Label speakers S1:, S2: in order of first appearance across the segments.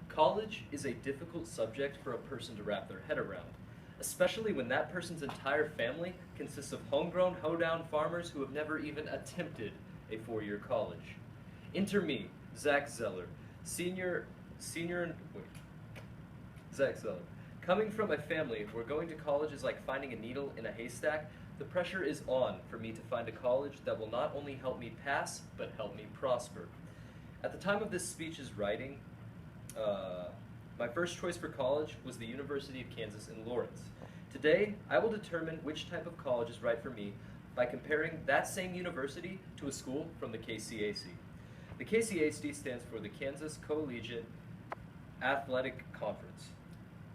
S1: College is a difficult subject for a person to wrap their head around, especially when that person's entire family consists of homegrown, hoedown farmers who have never even attempted a four-year college. Enter me, Zach Zeller, wait, Zach Zeller. Coming from a family where going to college is like finding a needle in a haystack, the pressure is on for me to find a college that will not only help me pass, but help me prosper. At the time of this speech's writing, my first choice for college was the University of Kansas in Lawrence. Today, I will determine which type of college is right for me by comparing that same university to a school from the KCAC. The KCAC stands for the Kansas Collegiate Athletic Conference.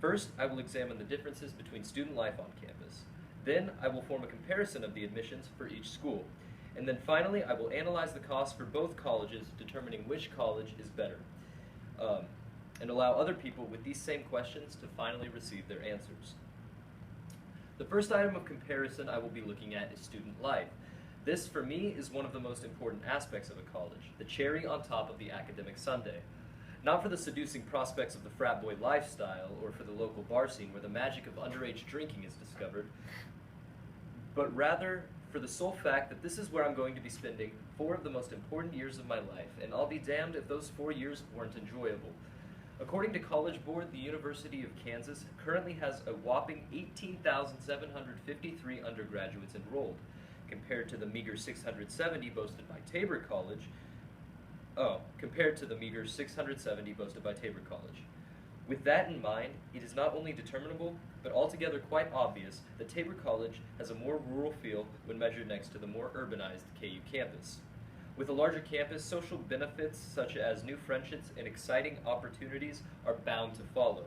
S1: First, I will examine the differences between student life on campus. Then, I will form a comparison of the admissions for each school. And then finally, I will analyze the costs for both colleges, determining which college is better, and allow other people with these same questions to finally receive their answers. The first item of comparison I will be looking at is student life. This, for me, is one of the most important aspects of a college, the cherry on top of the academic sundae. Not for the seducing prospects of the frat boy lifestyle or for the local bar scene where the magic of underage drinking is discovered, but rather for the sole fact that this is where I'm going to be spending 4 of the most important years of my life, and I'll be damned if those 4 years weren't enjoyable. According to College Board, the University of Kansas currently has a whopping 18,753 undergraduates enrolled, compared to the meager 670 boasted by Tabor College. With that in mind, it is not only determinable, but altogether quite obvious that Tabor College has a more rural feel when measured next to the more urbanized KU campus. With a larger campus, social benefits such as new friendships and exciting opportunities are bound to follow,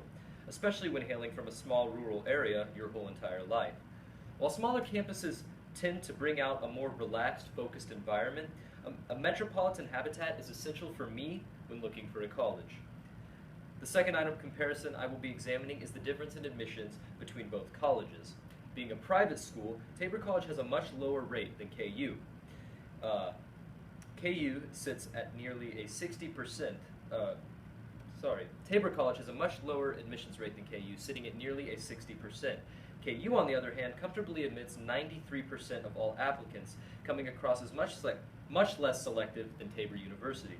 S1: especially when hailing from a small rural area your whole entire life. While smaller campuses tend to bring out a more relaxed, focused environment, a metropolitan habitat is essential for me when looking for a college. The second item of comparison I will be examining is the difference in admissions between both colleges. Being a private school, Tabor College has a much lower rate than KU. KU sits at nearly a 60%, Tabor College has a much lower admissions rate than KU, sitting at nearly a 60%. KU, on the other hand, comfortably admits 93% of all applicants, coming across as much less selective than Tabor University.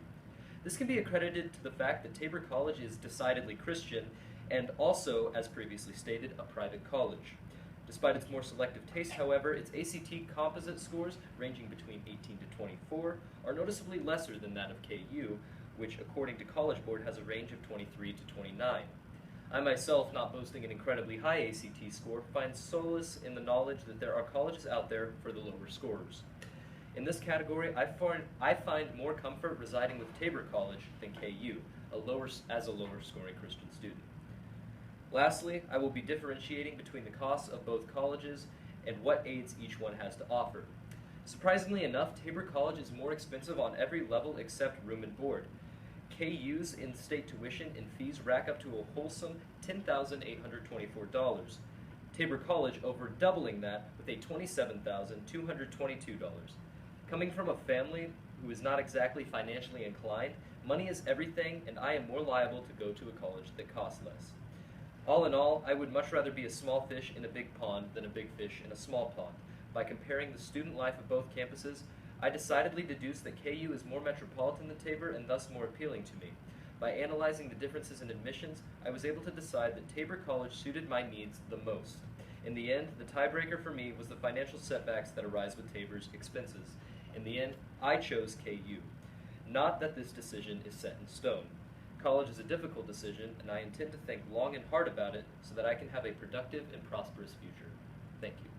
S1: This can be accredited to the fact that Tabor College is decidedly Christian and also, as previously stated, a private college. Despite its more selective taste, however, its ACT composite scores, ranging between 18 to 24, are noticeably lesser than that of KU, which, according to College Board, has a range of 23 to 29. I myself, not boasting an incredibly high ACT score, find solace in the knowledge that there are colleges out there for the lower scorers. In this category, I find more comfort residing with Tabor College than KU, as a lower scoring Christian student. Lastly, I will be differentiating between the costs of both colleges and what aids each one has to offer. Surprisingly enough, Tabor College is more expensive on every level except room and board. KU's in-state tuition and fees rack up to a wholesome $10,824. Tabor College over doubling that with a $27,222. Coming from a family who is not exactly financially inclined, money is everything, and I am more liable to go to a college that costs less. All in all, I would much rather be a small fish in a big pond than a big fish in a small pond. By comparing the student life of both campuses, I decidedly deduced that KU is more metropolitan than Tabor and thus more appealing to me. By analyzing the differences in admissions, I was able to decide that Tabor College suited my needs the most. In the end, the tiebreaker for me was the financial setbacks that arise with Tabor's expenses. In the end, I chose KU. Not that this decision is set in stone. College is a difficult decision, and I intend to think long and hard about it so that I can have a productive and prosperous future. Thank you.